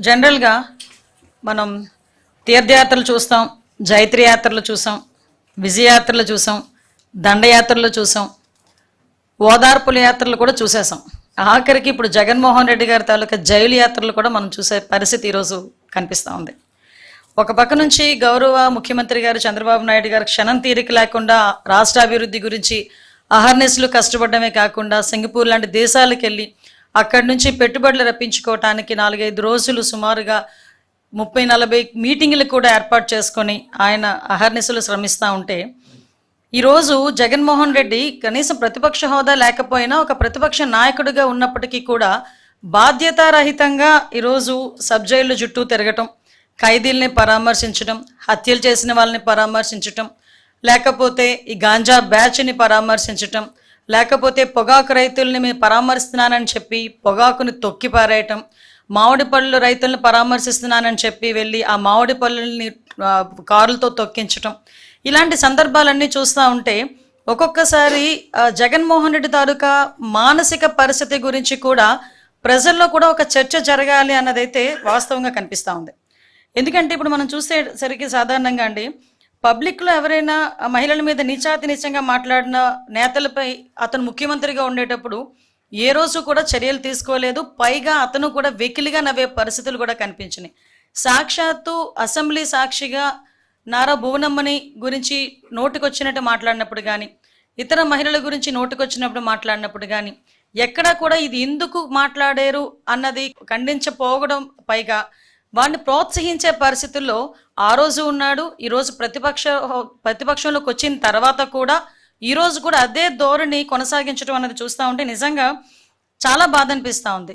జనరల్గా మనం తీర్థయాత్రలు చూస్తాం, జైత్ర యాత్రలు చూసాం, విజయయాత్రలు చూసాం, దండయాత్రలు చూసాం, ఓదార్పుల యాత్రలు కూడా చూసేసాం. ఆఖరికి ఇప్పుడు జగన్మోహన్ రెడ్డి గారి తాలూకా జైలు యాత్రలు కూడా మనం చూసే పరిస్థితి ఈరోజు కనిపిస్తూ ఉంది. ఒక పక్క నుంచి గౌరవ ముఖ్యమంత్రి గారు చంద్రబాబు నాయుడు గారు క్షణం తీరిక లేకుండా రాష్ట్ర అభివృద్ధి గురించి అహర్నిశలు కష్టపడమే కాకుండా సింగపూర్ లాంటి దేశాలకు వెళ్ళి అక్కడి నుంచి పెట్టుబడులు రప్పించుకోవటానికి 4-5 రోజులు సుమారుగా 30-40 మీటింగులు కూడా ఏర్పాటు చేసుకొని ఆయన అహర్నిశలు శ్రమిస్తూ ఉంటే, ఈరోజు జగన్మోహన్ రెడ్డి కనీసం ప్రతిపక్ష హోదా లేకపోయినా ఒక ప్రతిపక్ష నాయకుడిగా ఉన్నప్పటికీ కూడా బాధ్యతారహితంగా ఈరోజు సబ్ జైలు చుట్టూ తిరగటం, ఖైదీల్ని పరామర్శించడం, హత్యలు చేసిన వాళ్ళని పరామర్శించటం, లేకపోతే ఈ గాంజా బ్యాచ్ని పరామర్శించటం, లేకపోతే పొగాకు రైతుల్ని మేము పరామర్శిస్తున్నానని చెప్పి పొగాకుని తొక్కి పారేయటం, మామిడి పళ్ళు రైతులను పరామర్శిస్తున్నానని చెప్పి వెళ్ళి ఆ మామిడి పళ్ళని కారులతో తొక్కించటం, ఇలాంటి సందర్భాలన్నీ చూస్తూ ఉంటే ఒక్కొక్కసారి జగన్మోహన్ రెడ్డి తాలూకా మానసిక పరిస్థితి గురించి కూడా ప్రజల్లో కూడా ఒక చర్చ జరగాలి అన్నదైతే వాస్తవంగా కనిపిస్తూ ఉంది. ఎందుకంటే ఇప్పుడు మనం చూసేసరికి సాధారణంగా అండి, పబ్లిక్లో ఎవరైనా మహిళల మీద నీచాతి నీచంగా మాట్లాడిన నేతలపై అతను ముఖ్యమంత్రిగా ఉండేటప్పుడు ఏ రోజు కూడా చర్యలు తీసుకోలేదు. పైగా అతను కూడా వెకిలిగా నవ్వే పరిస్థితులు కూడా కనిపించినాయి. సాక్షాత్తు అసెంబ్లీ సాక్షిగా నారా భువనమ్మని గురించి నోటికొచ్చినట్టు మాట్లాడినప్పుడు కానీ, ఇతర మహిళల గురించి నోటికొచ్చినప్పుడు మాట్లాడినప్పుడు కానీ ఎక్కడా కూడా ఇది ఎందుకు మాట్లాడారు అన్నది ఖండించపోవడం, పైగా వాడిని ప్రోత్సహించే పరిస్థితుల్లో ఆ రోజు ఉన్నాడు. ఈరోజు ప్రతిపక్షంలోకి వచ్చిన తర్వాత కూడా ఈరోజు కూడా అదే ధోరణి కొనసాగించడం అన్నది చూస్తూ ఉంటే నిజంగా చాలా బాధ అనిపిస్తూ ఉంది.